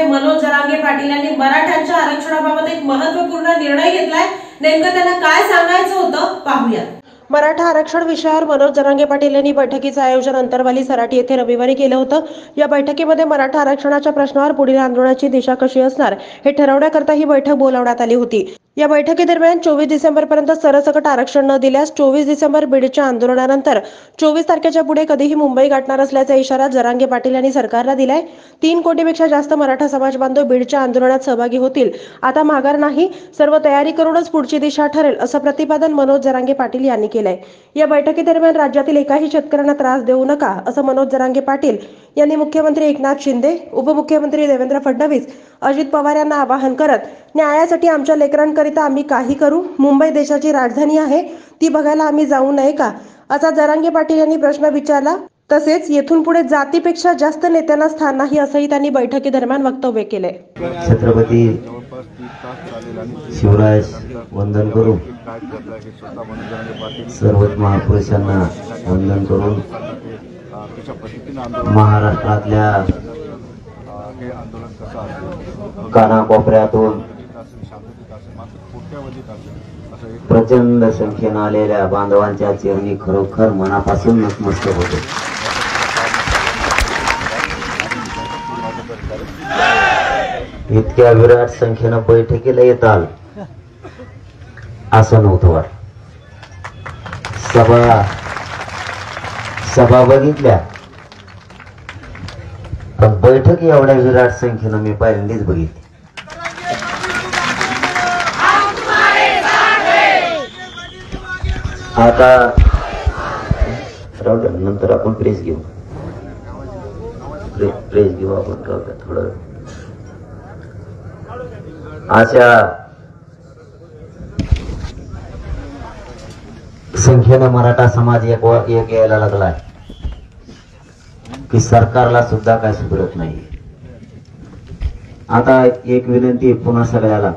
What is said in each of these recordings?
नेते मनोज जरांगे पाटील यांनी मराठ्यांच्या आरक्षणाबाबत एक महत्त्वपूर्ण निर्णय घेतलाय। नेमकं त्यांना काय सांगायचं होतं पाहूया। मराठा आरक्षण विषयावर मनोज जरांगे पाटील यांनी बैठकीचं आयोजन अंतरवाली सराटी येथे रविवारी केलं होतं। या बैठकीमध्ये मराठा आरक्षणाच्या प्रश्नावर पुढील आंदोलनाची दिशा कशी असणार हे ठरवण्याकरता ही बैठक बोलावण्यात आली होती। या बैठकीदरम्यान 24 डिसेंबरपर्यंत सरसकट आरक्षण न दिल्यास 24 डिसेंबर बीडच्या आंदोलनानंतर 24 तारखेच्या पुढे कधीही मुंबई गाठणार असल्याचा इशारा जरांगे पाटील यांनी सरकारला दिलाय। 3 कोटीपेक्षा जास्त मराठा समाज बांधव बीडच्या आंदोलनात सहभागी होतील। आता माघार नाही, सर्व तयारी करूनच पुढची दिशा ठरेल असं प्रतिपादन मनोज जरांगे पाटील यांनी केलंय। या बैठकीदरम्यान राज्यातील एकाही शेतकऱ्यांना त्रास देऊ नका असं मनोज जरांगे पाटील यांनी मुख्यमंत्री एकनाथ शिंदे, उपमुख्यमंत्री देवेंद्र फडणवीस, अजित पवार यांना आवाहन करत न्यायासाठी आमच्या लेकरांकरिता आम्ही काही करू, मुंबई देशाची राजधानी आहे, ती बघायला आम्ही जाऊ नये का असा जरांगे पाटील यांनी प्रश्न विचारला। तसेच येथून पुढे जातीपेक्षा जास्त नेत्यांना स्थान नाही असंही त्यांनी बैठकीदरम्यान वक्तव्य केले। छत्रपती शिवराय वंदन करून सर्व महापुरुषांना वंदन करून महाराष्ट्रातल्या कानाकोपऱ्यातून प्रचंड संख्येने आलेल्या बांधवांच्या चरणी खरोखर मनापासून नतमस्तक होतो। इतक्या विराट संख्येनं बैठकीला येताल असं नव्हतं वाटत। सभा बघितल्या पण बैठक एवढ्या विराट संख्येनं मी पहिल्यांदाच बघितली। आता राहू नंतर आपण प्रेस घेऊ आपण थोडं अशा संख्येनं मराठा समाज एक यायला लागलाय की सरकारला सुद्धा काय सुधरत नाही। आता एक विनंती पुन्हा सगळ्याला,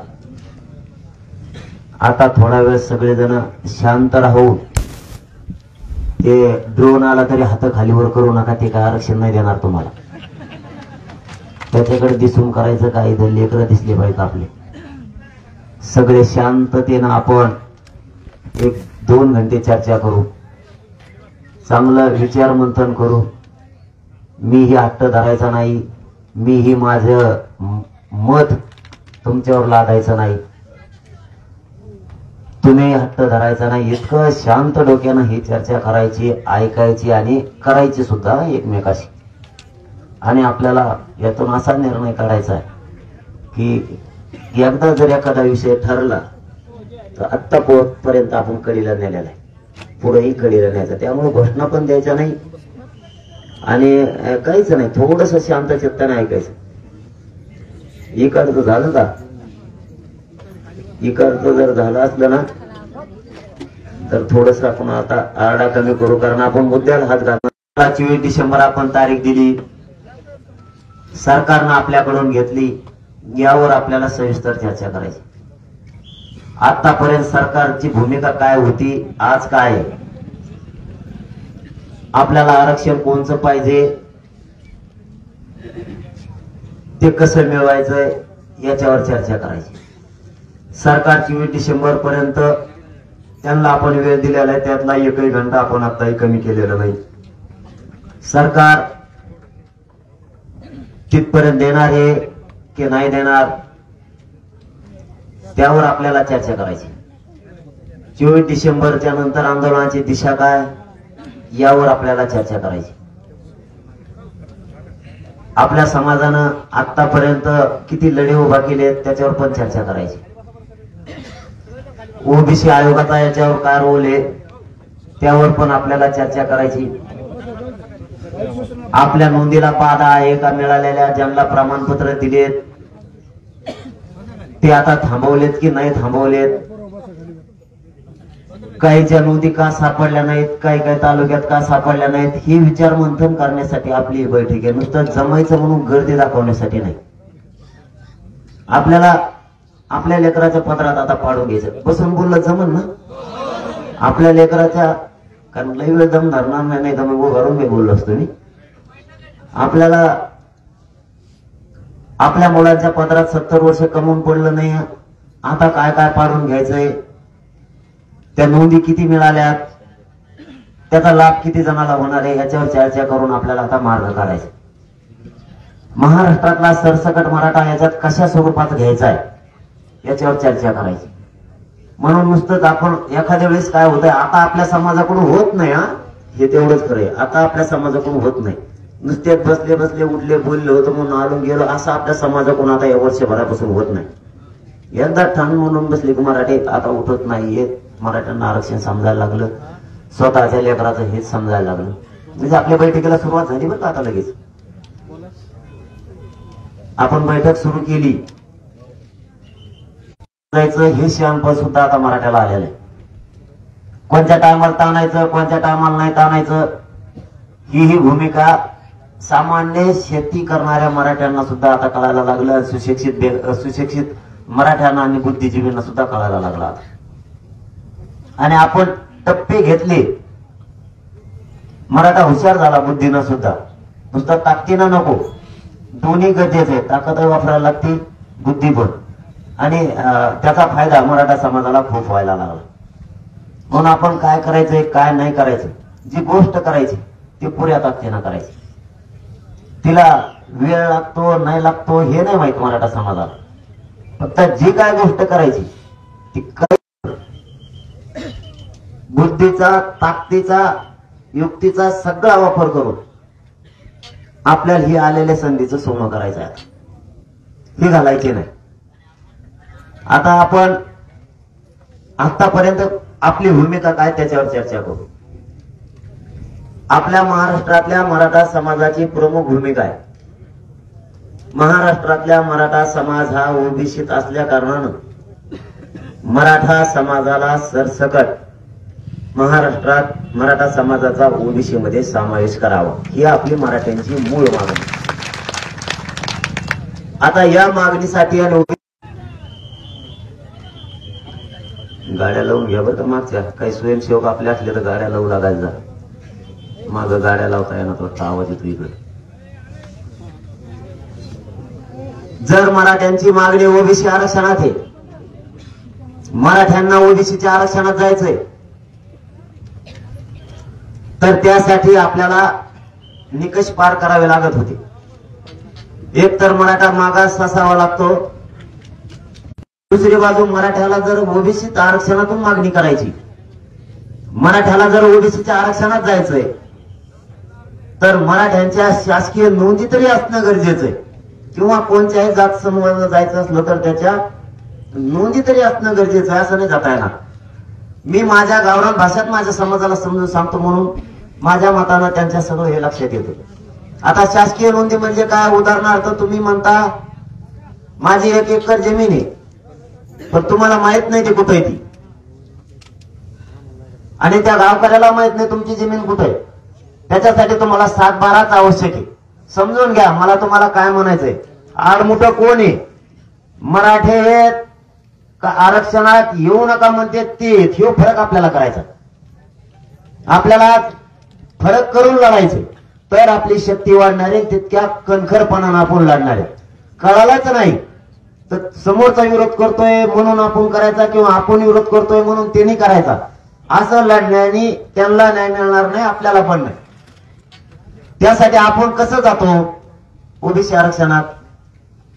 आता थोडा वेळ सगळेजण शांत राहून, ते ड्रोन आला तरी हात खालीवर करू नका, ते काय आरक्षण नाही देणार तुम्हाला। त्याच्याकडे दिसून करायचं काय, लेकरं दिसले पाहिजे आपले। सगळे शांततेनं आपण 1-2 घंटे चर्चा करू, चांगलं विचार मंथन करू। मीही हट्ट धरायचा नाही, मीही माझं मत तुमच्यावर लादायचं नाही, तुम्ही हट्ट धरायचा नाही। इतकं शांत डोक्यानं ही चर्चा करायची, ऐकायची आणि करायची सुद्धा एकमेकाशी। आणि आपल्याला यातून असा निर्णय काढायचा आहे की एकदा जर एखादा विषय ठरला तर आत्ता पर्यंत आपण कडीला नेलेला आहे, पुढेही कडीला न्यायचा। त्यामुळे घोषणा पण द्यायच्या नाही आणि काहीच नाही, थोडस शांत चित्ताने ऐकायचं। इकडचं झालं का, इकडचं जर झालं असलं ना तर थोडस आपण आता आरडा कमी करू, कारण आपण मुद्द्याला हात घालणार। 24 डिसेंबर आपण तारीख दिली, सरकारनं आपल्याकडून घेतली, यावर आपल्याला सविस्तर चर्चा करायची। आतापर्यंत सरकारची भूमिका काय होती, आज काय आहे, आपल्याला आरक्षण कोणचं पाहिजे, ते कसं मिळवायचंय याच्यावर चर्चा करायची। सरकार 24 डिसेंबर पर्यंत त्यांना आपण वेळ दिलेला आहे, त्यातला एकही घंटा आपण आताही कमी केलेला नाही। सरकार तिथपर्यंत देणार आहे की नाही देणार त्यावर आपल्याला चर्चा करायची। 24 डिसेंबरच्या नंतर आंदोलनाची दिशा काय यावर आपल्याला चर्चा करायची। आपल्या समाजानं आतापर्यंत किती लढे उभा केले त्याच्यावर पण चर्चा करायची। ओबीसी आयोगाचा याच्यावर काय रोल आहे त्यावर पण आपल्याला चर्चा करायची। आपल्या नोंदीला पादा आहे का, मिळालेल्या ज्यांना प्रमाणपत्र दिलेत ते आता थांबवलेत की नाही थांबवलेत, काहीच्या नोंदी का सापडल्या नाहीत, काही तालुक्यात का सापडल्या नाहीत, ही विचार मंथन करण्यासाठी आपली ही बैठक आहे। नुसतं जमायचं म्हणून गर्दी दाखवण्यासाठी नाही। आपल्याला आपल्या लेकराच्या पदरात आता पाडून घ्यायचं, बसून बोललं जमन ना आपल्या लेकराच्या, कारण लई वेळ दम धरणार नाही, तर मग घरून मी बोललो असतो मी। आपल्याला आपल्या मुलांच्या पदरात 70 वर्ष कमवून पडलं नाही, आता काय काय पाडून घ्यायचंय, त्या नोंदी किती मिळाल्यात, त्याचा लाभ किती जणाला होणार आहे, याच्यावर चर्चा करून आपल्याला आता मार्ग काढायचा. महाराष्ट्रातला सरसकट मराठा याच्यात कशा स्वरूपात घ्यायचा आहे याच्यावर चर्चा करायची. म्हणून नुसतंच आपण एखाद्या वेळेस काय होतंय, आता आपल्या समाजाकडून होत नाही, हे तेवढंच खरंय, आता आपल्या समाजाकडून होत नाही. नुसते बसले बसले उठले बोलले होतं म्हणून आलो गेलो असं आपल्या समाजाकडून आता या वर्षभरापासून होत नाही. एकदा ठाण म्हणून बसले की मराठी आता उठत नाहीये, मराठ्यांना आरक्षण समजायला लागलं, स्वतःच्या लेकराचं हेच समजायला लागलं. म्हणजे आपल्या बैठकीला सुरुवात झाली बरं का. आता लगेच आपण बैठक सुरू केली, हे शहाणपण सुद्धा आता मराठ्याला आलेलं आहे. कोणत्या टायमाला ताणायचं, कोणत्या टायमाला नाही ताणायचं, ही भूमिका सामान्य शेती करणाऱ्या मराठ्यांना सुद्धा आता कळायला लागलं. सुशिक्षित मराठ्यांना आणि बुद्धिजीवींना सुद्धा कळायला लागला. आणि आपण टप्पे घेतले, मराठा हुशार झाला बुद्धीनं सुद्धा, नुसतं ताकदीनं नको, दोन्ही गरजेचे आहे. ताकदही वापरायला लागते, बुद्धी पण, आणि त्याचा फायदा मराठा समाजाला खूप व्हायला लागला. म्हणून आपण काय करायचंय काय नाही करायचं, जी गोष्ट करायची ती पुऱ्या ताकदीनं करायची. तिला वेळ लागतो नाही लागतो हे नाही माहित मराठा समाजाला, फक्त जी काय गोष्ट करायची ती बुद्धीचा, ताकदीचा, युक्तीचा सगळा वापर करून आपल्याला ही आलेल्या संधीचं सोनं करायचं आहे, ही घालायची नाही. आता आपण आतापर्यंत आपली भूमिका काय त्याच्यावर चर्चा करू. आपल्या महाराष्ट्रातल्या मराठा समाजाची प्रमुख भूमिका आहे. महाराष्ट्रातल्या मराठा समाज हा ओबीसीत असल्या कारणानं मराठा समाजाला सरसकट महाराष्ट्रात मराठा समाजाचा ओबीसी मध्ये समावेश करावा, ही आपली मराठ्यांची मूळ मागणी. आता या मागणीसाठी आणि गाड्या लावून घ्या बरं का. मागच्या काही स्वयंसेवक आपले असले तर गाड्या लावू लागायचा, माग गाड्या लावता येणार तो आवाज येतो इकडे. जर मराठ्यांची मागणी ओबीसी आरक्षणात आहे, मराठ्यांना ओबीसीच्या आरक्षणात जायचंय, तर त्यासाठी आपल्याला निकष पार करावे लागत होते. एक तर मराठा मागास असावा लागतो, दुसरी बाजू मराठ्याला जर ओबीसी आरक्षणातून मागणी करायची, मराठ्याला जर ओबीसीच्या आरक्षणात जायचंय तर मराठ्यांच्या शासकीय नोंदी तरी असणं गरजेचं आहे, किंवा कोणत्याही जात समूहाला जायचं असलं तर त्याच्या नोंदी तरी असणं गरजेचं आहे. असं नाही जाता येणार. मी माझ्या गावरान भाषेत माझ्या समाजाला समजून सांगतो म्हणून माझ्या मतानं त्यांच्या सगळं हे लक्षात येतं. आता शासकीय नोंदी म्हणजे काय, उदाहरणार्थ तुम्ही म्हणता माझी 1 एकर जमीन आहे, पण तुम्हाला माहित नाही ती कुठे आहे ती, आणि त्या गावकऱ्याला माहित नाही तुमची जमीन कुठे आहे. त्याच्यासाठी तुम्हाला 7/12 आवश्यक आहे. समजून घ्या मला तुम्हाला काय म्हणायचंय. आडमुठं कोण आहे, मराठे आहेत का आरक्षणात येऊ नका म्हणते ते, हे फरक आपल्याला करायचा. आपल्याला फरक करून लढायचे तर आपली शक्ती वाढणार आहे, तितक्या कणखरपणानं आपण लढणार आहे. कळालाच नाही तर समोरचा विरोध करतोय म्हणून आपण करायचा, किंवा आपण विरोध करतोय म्हणून त्यांनी करायचा, असं लढण्याने त्यांना न्याय मिळणार नाही, आपल्याला पण नाही. त्यासाठी आपण कसं जातो ओबीसी आरक्षणात.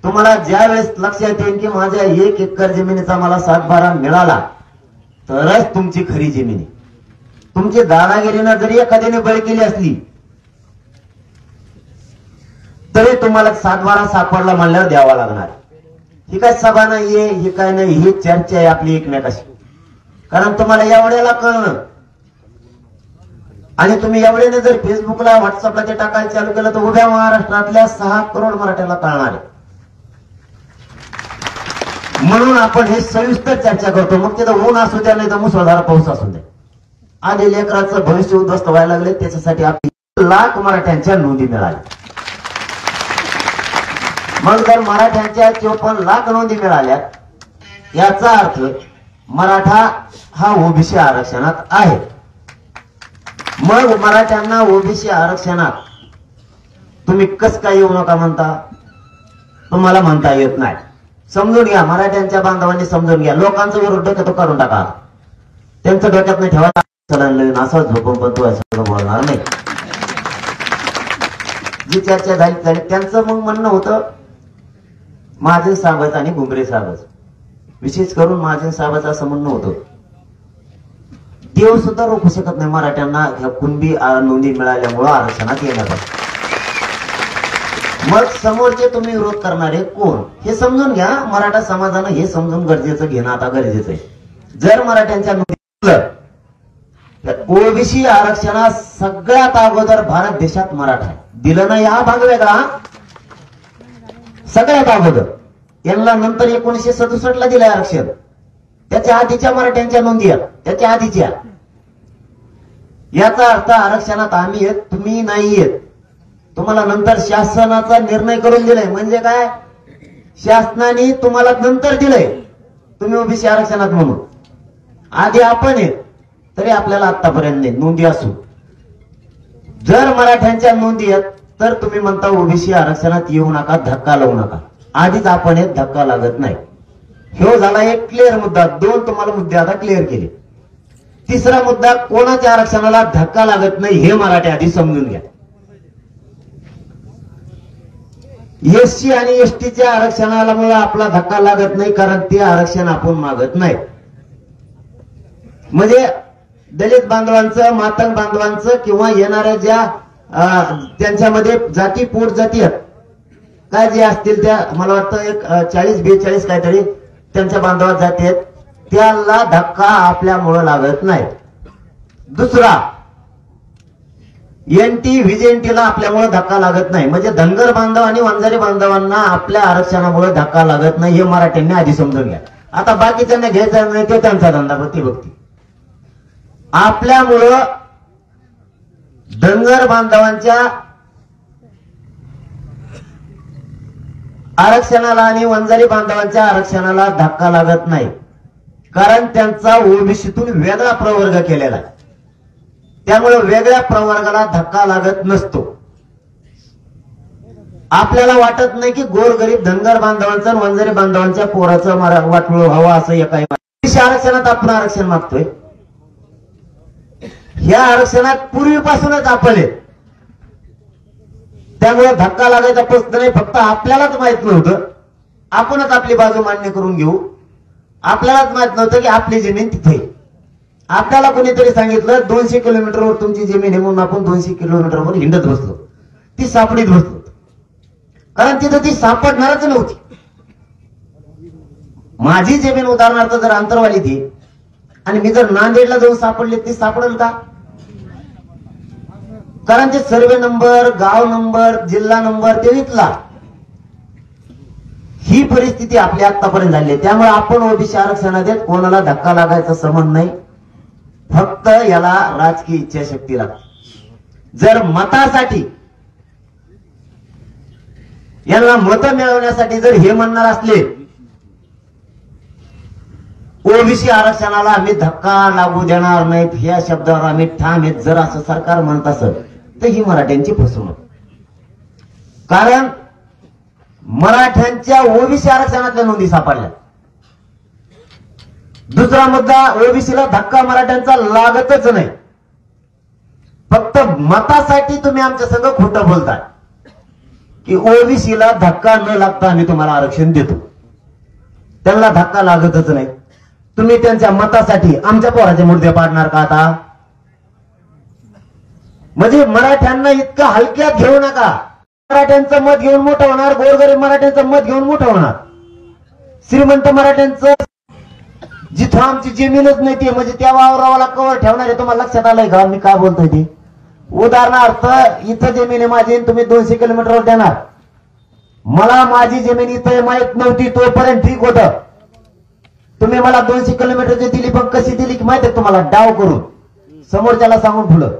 तुम्हाला ज्या वेळेस लक्षात येईल की माझ्या 1 एकर जमिनीचा मला 7/12 मिळाला तरच तुमची खरी जमीन आहे. तुमची दादागिरीनं जरी एखाद्याने बळी केली असली तरी तुम्हाला 7/12 सापडला म्हणल्यावर द्यावा लागणार. ही काय सभा नाहीये, ही काय नाही, ही चर्चा आहे आपली एकमेकाशी. कारण तुम्हाला एवढ्याला कळणं, आणि तुम्ही एवढ्याने जर फेसबुकला व्हॉट्सअपला ते टाकायला चालू केलं तर उभ्या महाराष्ट्रातल्या 6 करोड मराठ्याला कळणार आहे. म्हणून आपण हे सविस्तर चर्चा करतो. मग तिथं ऊन असू द्या नाही तर मुसळधार पाऊस असू द्या, आणि लेकराचं भविष्य उद्ध्वस्त व्हायला लागले. त्याच्यासाठी आपली 1 लाख मराठ्यांच्या नोंदी मिळाल्या. मग जर मराठ्यांच्या 54 लाख नोंदी मिळाल्या याचा अर्थ मराठा हा ओबीसी आरक्षणात आहे. मग मराठ्यांना ओबीसी आरक्षणात तुम्ही कस काय येऊ नका म्हणता. तुम्हाला म्हणता येत नाही. समजून घ्या, मराठ्यांच्या बांधवांनी समजून घ्या. लोकांचं विरोध डोक्यात काढून टाका, त्यांचं डोक्यात नाही ठेवा. असं झोपून पण तू असं बोलणार नाही. जी चर्चा झाली त्यांचं मग म्हणणं होतं महाजन साहेबच आणि घुमरे साहेबच, विशेष करून महाजन साहेबच असं म्हणणं होतं, देव सुद्धा रोखू शकत नाही मराठ्यांना ह्या कुणबी नोंदी मिळाल्यामुळं आरक्षणात येणार. मग समोरचे तुम्ही विरोध करणारे कोण हे समजून घ्या. मराठा समाजानं हे समजून गरजेचं घेणं आता गरजेचं आहे. जर मराठ्यांच्या नोंदी ओबीसी आरक्षणात सगळ्यात अगोदर भारत देशात मराठा आहे. दिलं नाही हा भाग वेगळा, सगळ्यात अगोदर यांना नंतर 1967 ला दिलंय आरक्षण. त्याच्या आधीच्या मराठ्यांच्या नोंदी आहेत, त्याच्या आधीच्या. याचा अर्थ आरक्षणात आम्ही येत, तुम्ही नाही येत. तुम्हाला नंतर शासनाचा निर्णय करून दिलाय. म्हणजे काय, शासनाने तुम्हाला नंतर दिलंय तुम्ही ओबीसी आरक्षणात म्हणून. आधी आपण येत तरी आपल्याला आतापर्यंत नाही नोंदी असू. जर मराठ्यांच्या नोंदी आहेत तर तुम्ही म्हणता ओबीसी आरक्षणात येऊ नका, धक्का लावू नका. आधीच आपण येत, धक्का लागत नाही. ह्यो झाला एक क्लिअर मुद्दा. 2 तुम्हाला मुद्दे आता क्लिअर केले. तिसरा मुद्दा, कोणाच्या आरक्षणाला धक्का लागत नाही हे मराठी आधी समजून घ्या. एससी आणि एसटीच्या आरक्षणाला मुळे आपला धक्का लागत नाही, कारण ते आरक्षण आपण मागत नाही. म्हणजे दलित बांधवांचं, मातंग बांधवांचं किंवा येणाऱ्या ज्या त्यांच्यामध्ये जाती पोट जाती आहेत काय जे असतील त्या, मला वाटतं एक 40-42 काहीतरी त्यांच्या बांधवात जाती आहेत, त्याला धक्का आपल्यामुळं लागत नाही. दुसरा, एनटी व्हीजेनटीला आपल्यामुळे धक्का लागत नाही. म्हणजे धनगर बांधव आणि वंजारी बांधवांना आपल्या आरक्षणामुळे धक्का लागत नाही हे मराठ्यांनी आधी समजून घ्या. आता बाकीच्यांना घ्यायचं नाही ते त्यांचा धंदा प्रतिभक्ती. आपल्यामुळं धनगर बांधवांच्या आरक्षणाला आणि वंजारी बांधवांच्या आरक्षणाला धक्का लागत नाही, कारण त्यांचा ओबीसीतून वेगळा प्रवर्ग केलेला आहे. त्यामुळे वेगळ्या प्रवर्गाला धक्का लागत नसतो. आपल्याला वाटत नाही की गोरगरीब धनगर बांधवांचं आणि वंजारी बांधवांच्या पोराचं वाटोळ व्हावं असं एका आरक्षणात आपण आरक्षण मागतोय. ह्या आरक्षणात पूर्वीपासूनच आपण आहे, त्यामुळे धक्का लागायचा प्रश्न नाही. फक्त आपल्यालाच माहित नव्हतं, आपणच आपली बाजू मान्य करून घेऊ. आपल्यालाच माहित नव्हतं की आपली जमीन तिथे. आपल्याला कोणीतरी सांगितलं 200 किलोमीटरवर तुमची जमीन आहे म्हणून आपण 200 किलोमीटरवर हिंडत बसलो, ती सापडीत बसलो, कारण तिथं ती सापडणारच नव्हती. माझी जमीन उदाहरणार्थ जर अंतरवाली ती आणि मी जर नांदेडला जाऊन सापडले, ती सापडेल का? कारण ते सर्वे नंबर, गाव नंबर, जिल्हा नंबर ते इथला. ही परिस्थिती आपली आतापर्यंत झाली आहे. त्यामुळे आपण ओबीसी आरक्षणात कोणाला धक्का लागायचा संबंध नाही. फक्त याला राजकीय इच्छाशक्ती लागते. जर मतासाठी यांना मत मिळवण्यासाठी जर हे म्हणणार असले ओबीसी आरक्षणाला आम्ही धक्का लागू देणार नाहीत, ह्या शब्दावर आम्ही ठाम आहेत, जर असं सरकार म्हणत असेल तर ही मराठ्यांची फसवणूक. कारण मराठ्यांच्या ओबीसी आरक्षणातल्या नोंदी सापडल्या. दुसरा मुद्दा, ओबीसीला धक्का मराठ्यांचा लागतच नाही. फक्त मतासाठी तुम्ही आमच्या संग खोटं बोलताय की ओबीसीला धक्का न लागता आम्ही तुम्हाला आरक्षण देतो. त्यांना धक्का लागतच नाही. तुम्ही त्यांच्या मतासाठी आमच्या पोराचे मुद्दे पाडणार का आता? म्हणजे मराठ्यांना इतकं हलक्यात घेऊ नका. मराठ्यांचं मत घेऊन मोठं होणार, गोरगरीब मराठ्यांचं मत घेऊन मोठं होणार. श्रीमंत मराठ्यांचं जिथं आमची जमीनच नाही ती म्हणजे त्या वावरावाला कवर ठेवणार आहे. तुम्हाला लक्षात आलंय का मी काय बोलतोय ते? उदाहरणार्थ इथं जमीन आहे माझी, तुम्ही 200 किलोमीटरवर देणार. मला माझी जमीन इथं माहित नव्हती तोपर्यंत ठीक होतं. तुम्ही मला 200 किलोमीटरची दिली, पण कशी दिली की माहिती तुम्हाला? डाव करून समोरच्याला सांगून फुलं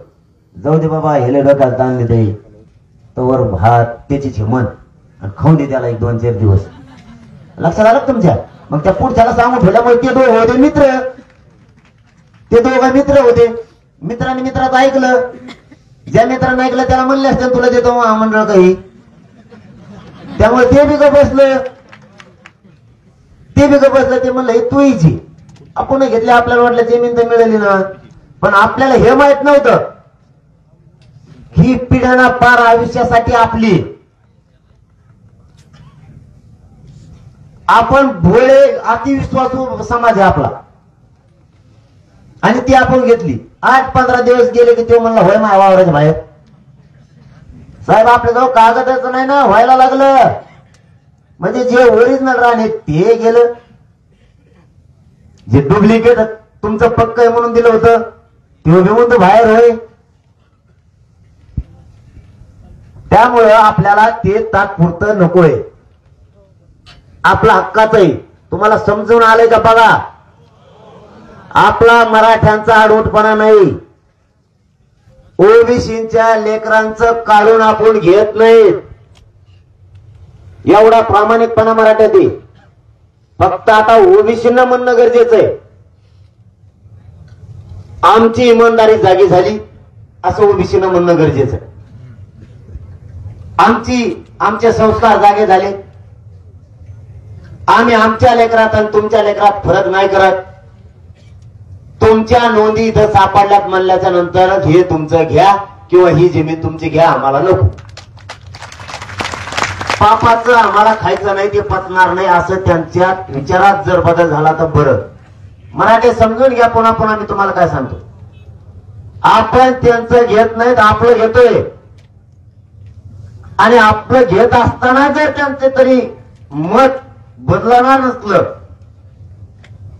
जाऊ दे बाबा, हेले डोक्यात ताण देते तोवर भात त्याची झिमन आणि खाऊन दे त्याला 1-2-4 दिवस. लक्षात आलं तुमच्या? मग त्या पुढच्याला सांगून ठेवल्यामुळे ते दोघं होते मित्र. ते दोघं मित्र होते. मित्राने मित्राचं ऐकलं. ज्या मित्रानं ऐकलं त्याला म्हणले असते तुला देतो मंडळ काही. त्यामुळे ते बी ग बसलं, ते म्हणलं हे तू इजी आपण घेतले, आपल्याला वाटलं जमीन तर मिळाली ना, पण आपल्याला हे माहित नव्हतं ही पिढ्याना पार आयुष्यासाठी आपली, आपण भोळे अतिविश्वासू समाज आहे आपला, आणि ती आपण घेतली. 8-15 दिवस गेले की ते म्हणलं होय माझ्या वावराच्या बाहेर साहेब आपल्याजवळ कागदच नाही ना, व्हायला लागलं. म्हणजे जे ओरिजिनल राहणे ते गेलं, जे डुप्लिकेट तुमचं पक्क आहे म्हणून दिलं होतं ते घेऊन तर बाहेर होय. त्यामुळं आपल्याला ते तात्पुरतं नकोय, आपला हक्काचं आहे. तुम्हाला समजून आलंय का बघा, आपला मराठ्यांचा आडवटपणा नाही, ओबीसीच्या लेकरांचं काढून आपण घेत नाही, एवढा प्रामाणिकपणा मराठ्यात आहे. फक्त आता ओबीसींना म्हणणं गरजेचं आहे आमची इमानदारी जागी झाली, असं ओबीसींना म्हणणं गरजेचं आहे. आमचे संस्कार जागे झाले, आम्ही आमच्या लेकरात आणि तुमच्या लेकरात फरक नाही करत. तुमच्या नोंदी इथं सापडल्यात म्हणल्याच्या नंतर हे तुमचं घ्या किंवा ही जमीन तुमची घ्या, आम्हाला नको. पापाचं आम्हाला खायचं नाही, ते पचणार नाही, असं त्यांच्या विचारात जर बदल झाला तर बरं. मराठी समजून घ्या. पुन्हा पुन्हा मी तुम्हाला काय सांगतो, आपण त्यांचं घेत नाहीत, आपलं घेतोय. आणि आपलं घेत असताना जर त्यांचे तरी मत बदलणार नसलं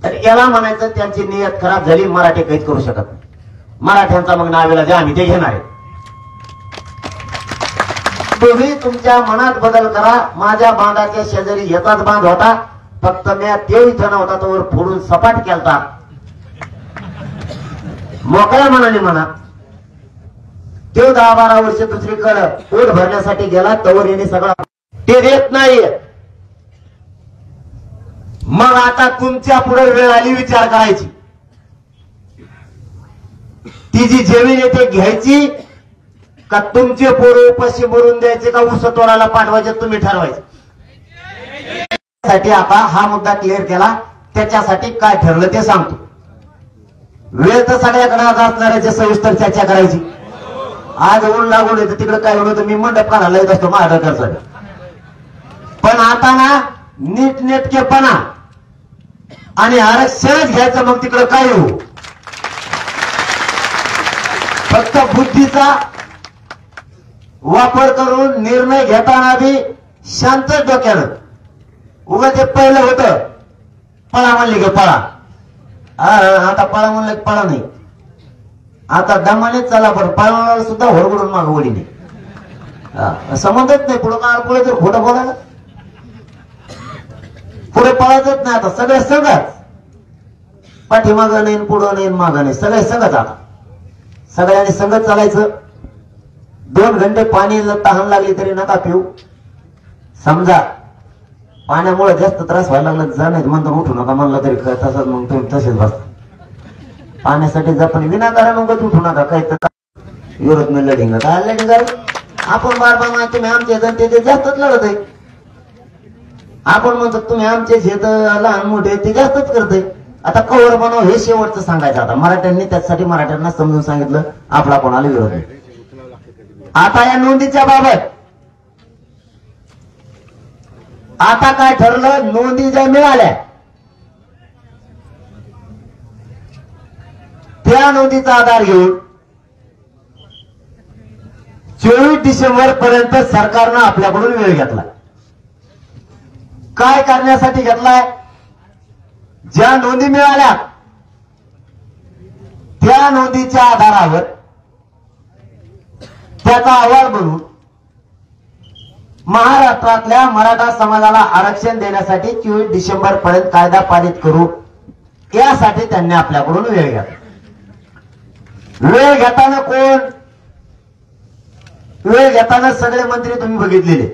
तर याला म्हणायचं त्यांची नियत खराब झाली, मराठी काहीच करू शकत नाही. मराठ्यांचा मग नावेला जे आम्ही ते घेणार आहे. तुम्ही तुमच्या मनात बदल करा. माझ्या बांधाच्या शेजारी याचाच बांध होता, फक्त मी ते इथं नव्हता तो वर फोडून सपाट केलता, मोकळ्या मनाने म्हणा. तो 10-12 वर्ष दुसरीकडे पोट भरण्यासाठी गेला, तवर येणे सगळा ते देत नाही. मग आता तुमच्या पुढे वेळ आली विचार करायची, ती जी जमीन आहे ती घ्यायची का तुमचे पोरं उपाशी मरून द्यायचे का ऊस तोडायला पाठवायचे तुम्ही ठरवायचे. साठी आता हा मुद्दा क्लिअर केला, त्याच्यासाठी काय ठरलं ते सांगतो. वेळ तर सगळ्याकडे आज असणाऱ्याची सविस्तर चर्चा करायची. आज ऊन लागून येतं, तिकडे काय होतं मी मंडप काढायला येत असतो महाराष्ट्रासाठी. पण आता ना नीटनेटकेपणा आणि आरक्षणच घ्यायचं, मग तिकडे काय हो, फक्त बुद्धीचा वापर करून निर्णय घेताना बी शांत डोक्यानं. उगा ते पहिलं होतं पळा म्हणले की पळा, आता पळा म्हणलं की पळा नाही, आता दमानेच चला. बरं पळाला सुद्धा होरगडून माग वडी नाही, समजत नाही पुढं काळ पुढे तर खोटं बोलायला, पुढे पळायचंच नाही. आता सगळे संघच, पाठीमागं नाही पुढं नाही मागं नाही, सगळे संघच. आता सगळ्यांनी संघच चालायचं. 2 घंटे पाणी तहान लागली तरी नका पिऊ. समजा पाण्यामुळे जास्त त्रास व्हायला लागला जा, नाही म्हणतो उठू नका म्हणलं तरी तसंच, मग तुम्ही तसेच बसता. पाण्यासाठी जा, पण विनाकारण उगाच उठू नका. काही तर विरोध मी लढिंग काय लढिंग आपण बार तुम्ही आमचे जनते जास्तच लढत आहे. आपण म्हणतो तुम्ही आमचे शेत लहान मोठे ते जास्तच करते. आता कवर बनव हे शेवटचं सांगायचं. आता मराठ्यांनी त्यासाठी मराठ्यांना समजून सांगितलं आपला कोणाला विरोध नाही. आता या नोंदीच्या बाबत आता काय ठरलं, नोंदी ज्या मिळाल्या त्या नोंदीचा आधार घेऊन 24 डिसेंबर पर्यंत सरकारनं आपल्याकडून वेळ घेतला. काय करण्यासाठी घेतलाय, ज्या नोंदी मिळाल्या त्या नोंदीच्या आधारावर त्याचा अहवाल बनवून महाराष्ट्रातल्या मराठा समाजाला आरक्षण देण्यासाठी 24 डिसेंबर पर्यंत कायदा पारित करू, यासाठी त्यांनी आपल्याकडून वेळ घेतला. वेळ घेताना कोण, वेळ घेताना सगळे मंत्री तुम्ही बघितलेले.